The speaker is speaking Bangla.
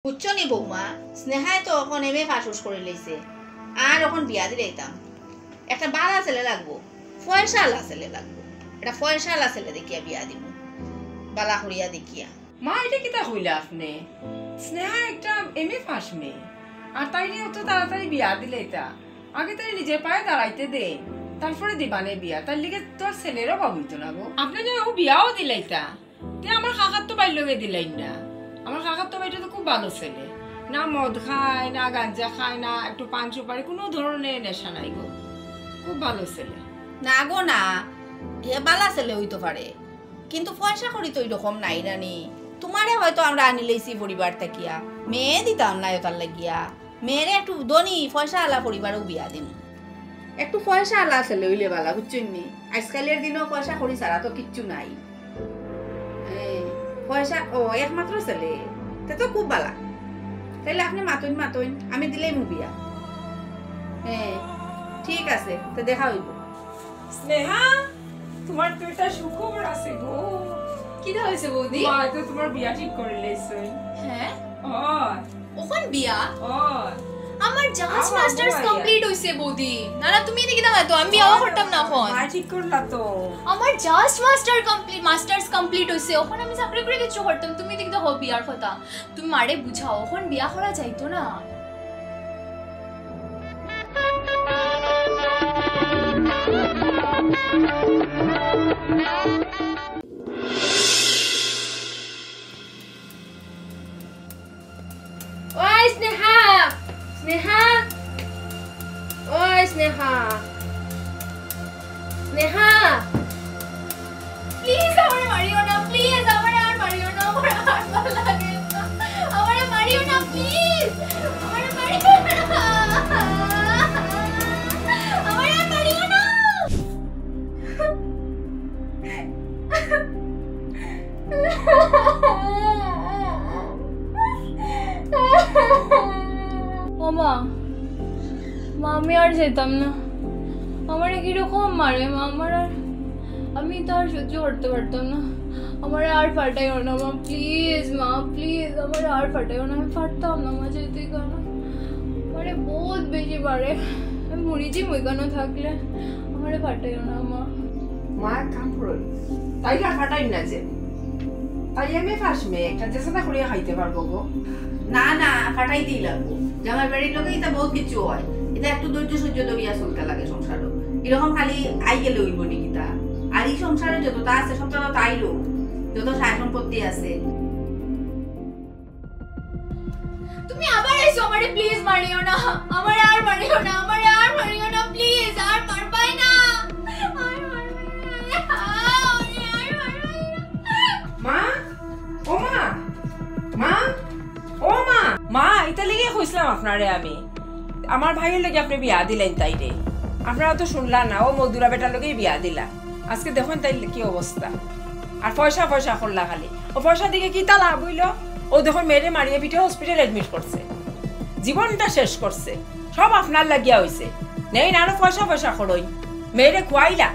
বুঝছনি বৌমা স্নেহায় তো এখন এমএ পাস করে লইছে আর এখন বিয়া দিলাইতাম একটা বালা ছেলে লাগবো ফয়সালা ছেলে লাগবো এটা ফয়সালা ছেলে দেখিয়া বিয়া দিব বালা করিয়া দেখিয়া মা এটা কিতা কইলা আপনি স্নেহা একটা এমএ পাস মেয়ে আর তাই নিয়ে অত তাড়াতাড়ি বিয়া দিলাইতা আগে তাই নিজের পায়ে দাঁড়াইতে দে তারপরে দিবানে বিয়া তার লিগে তোর ছেলেরও বাবুইতো না গো আপনি যে ও বিয়াও দিলাইতা তে আমার কাকার তো বাইর লগে দিলাই না আমার কাকার তো বাইটা তো খুব ভালো ছেলে না মদ খায় না গাঁজা খায় না একটু পান সুপারি কোনো ধরনের নেশা নাই গো খুব ভালো ছেলে না গো না এ বালা ছেলে হইতে পারে কিন্তু পয়সা করি তো এরকম নাই রানি তোমারে হয়তো আমরা আনি লইছি পরিবার থাকিয়া মেয়ে দিতাম না তার লাগিয়া মেয়েরে একটু ধনী পয়সা আলা পরিবারও বিয়া দিম একটু পয়সা আলা ছেলে হইলে বালা বুঝছনি আজকালের দিনও পয়সা করি ছাড়া তো কিচ্ছু নাই পয়সা ও একমাত্র ছেলে তে তো খুব বালা তাইলে আপনি মাতইন মাতইন আমি দিলেই মু বিয়া হ্যাঁ ঠিক আছে তো দেখা হইব স্নেহা তোমার তো এটা সুখবর আছে গো কি হইছে বৌদি মা তো তোমার বিয়া ঠিক করে লইছে হ্যাঁ ওখান বিয়া ওর আমার জাজ মাস্টার্স কমপ্লিট হইছে বৌদি না তুমি এদিকে দাও তো আমি বিয়াও করতাম না এখন মা ঠিক করলা তো আমার জাস্ট মাস্টার্স কমপ্লিট হইছে এখন আমি চাকরি করে কিছু করতাম তুমি এদিকে দাও বিয়ার কথা তুমি মারে বুঝাও এখন বিয়া করা যাইতো না ওই স্নেহা স্নেহা ওই স্নেহা স্নেহা প্লিজ আমারে মারিও না প্লিজ আমারে আর মারিও না আমার আর ভালো লাগে না আমারে মারিও না প্লিজ আমারে মারিও না আমারে আর মারিও না ওমা মা আমি আর যেতাম না আমার কিরকম মারে মা আমার আর আমি তো আর সহ্য করতে পারতাম না আমার আর ফাটাইও না মা প্লিজ আমার আর ফাটাইও না আমি ফাটতাম না মা যেতে কেন আমারে বহুত বেশি পারে আমি মরিছি মুইখানো থাকলে আমারে ফাটাইও না মা মা কাম করো তাই আর ফাটাই না যে তাই আমি ফাস মেয়ে একটা চেষ্টা করিয়া খাইতে পারবো গো না না ফাটাইতেই লাগবো জামাই বাড়ির লোকে এটা বহুত কিছু হয় এটা একটু ধৈর্য সহ্য ধরিয়া চলতে লাগে সংসারও এরকম খালি আই গেলে হইব নাকি তা আর এই সংসারে যতটা আছে সবটা তো তাইরও যত সায় সম্পত্তি আছে তুমি আবার এসো আমারে প্লিজ মারিও না আমারে আর মারিও না আমারে আর মারিও না প্লিজ আর মারবাই না মা ও মা মা ও মা মা এটা লেগে কইছিলাম আপনারে আমি আমার ভাইয়ের লাগে আপনি বিয়া দিলেন তাই রে আপনারা তো শুনলা না ও মধুরা বেটার লগেই বিয়া দিলা আজকে দেখুন তাই কি অবস্থা আর পয়সা করলা খালি ও পয়সা দিকে কি তা লাভ হইল ও দেখুন মেয়েরে মারিয়ে পিঠে হসপিটাল এডমিট করছে জীবনটা শেষ করছে সব আপনার লাগিয়া হইছে নেই না আরো পয়সা খরই মেয়েরে খুয়াইলা